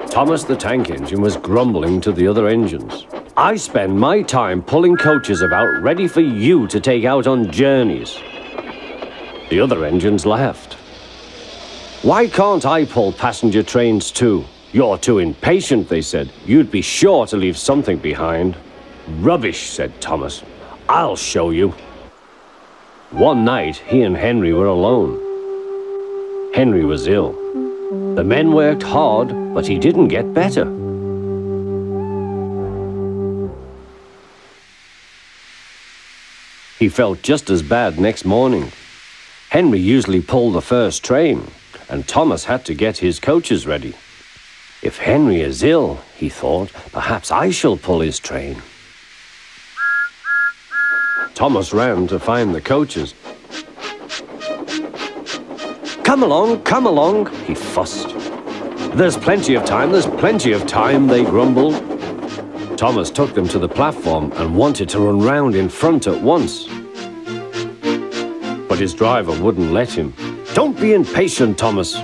Thomas the tank engine was grumbling to the other engines. I spend my time pulling coaches about ready for you to take out on journeys. The other engines laughed. Why can't I pull passenger trains too? You're too impatient, they said. You'd be sure to leave something behind. Rubbish, said Thomas. I'll show you. One night, he and Henry were alone. Henry was ill. The men worked hard, but he didn't get better. He felt just as bad next morning. Henry usually pulled the first train, and Thomas had to get his coaches ready. If Henry is ill, he thought, perhaps I shall pull his train. Thomas ran to find the coaches. Come along, he fussed. There's plenty of time, they grumbled. Thomas took them to the platform and wanted to run round in front at once. But his driver wouldn't let him. Don't be impatient, Thomas.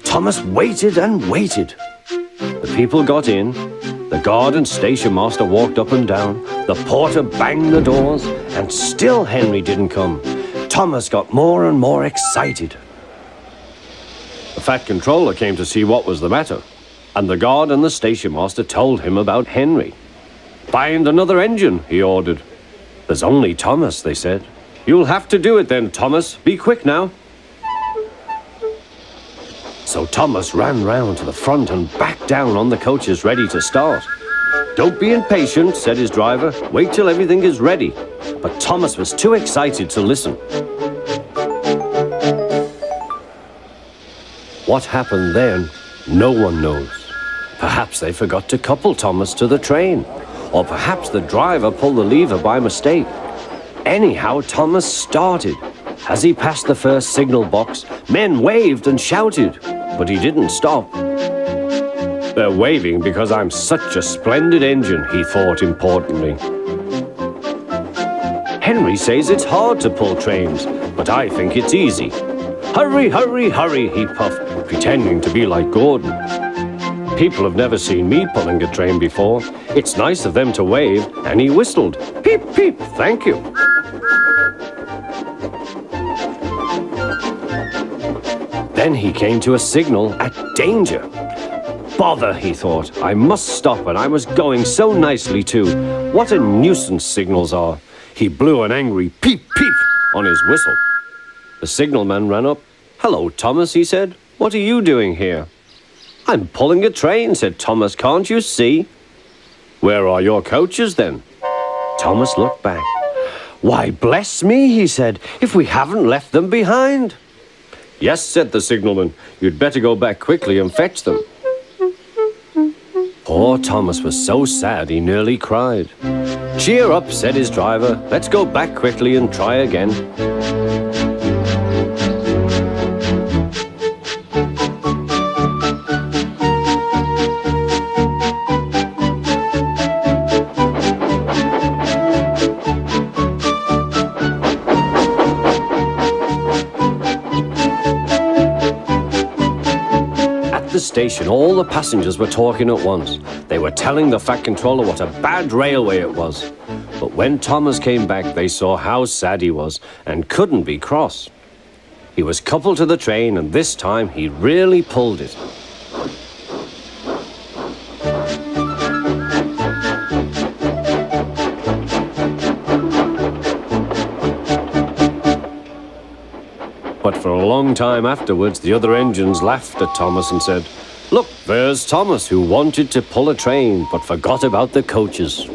Thomas waited and waited. The people got in. The guard and station master walked up and down. The porter banged the doors, and still Henry didn't come. Thomas got more and more excited. The fat controller came to see what was the matter, and the guard and the station master told him about Henry. Find another engine, he ordered. There's only Thomas, they said. You'll have to do it then, Thomas. Be quick now. So Thomas ran round to the front and back down on the coaches ready to start. Don't be impatient, said his driver. Wait till everything is ready. But Thomas was too excited to listen. What happened then, no one knows. Perhaps they forgot to couple Thomas to the train. Or perhaps the driver pulled the lever by mistake. Anyhow, Thomas started. As he passed the first signal box, men waved and shouted, but he didn't stop. They're waving because I'm such a splendid engine, he thought importantly. Henry says it's hard to pull trains, but I think it's easy. Hurry, hurry, hurry, he puffed, pretending to be like Gordon. People have never seen me pulling a train before. It's nice of them to wave, and he whistled. Peep, peep, thank you. Then he came to a signal at danger. Bother, he thought. I must stop, and I was going so nicely too. What a nuisance signals are. He blew an angry peep, peep on his whistle. The signalman ran up. Hello, Thomas, he said. What are you doing here? I'm pulling a train, said Thomas. Can't you see? Where are your coaches, then? Thomas looked back. Why, bless me, he said, if we haven't left them behind. Yes, said the signalman. You'd better go back quickly and fetch them. Poor Thomas was so sad he nearly cried. Cheer up, said his driver. Let's go back quickly and try again. The station, all the passengers were talking at once. They were telling the fat controller what a bad railway it was. But when Thomas came back, they saw how sad he was and couldn't be cross. He was coupled to the train, and this time he really pulled it. But for a long time afterwards, the other engines laughed at Thomas and said, Look, there's Thomas, who wanted to pull a train but forgot about the coaches.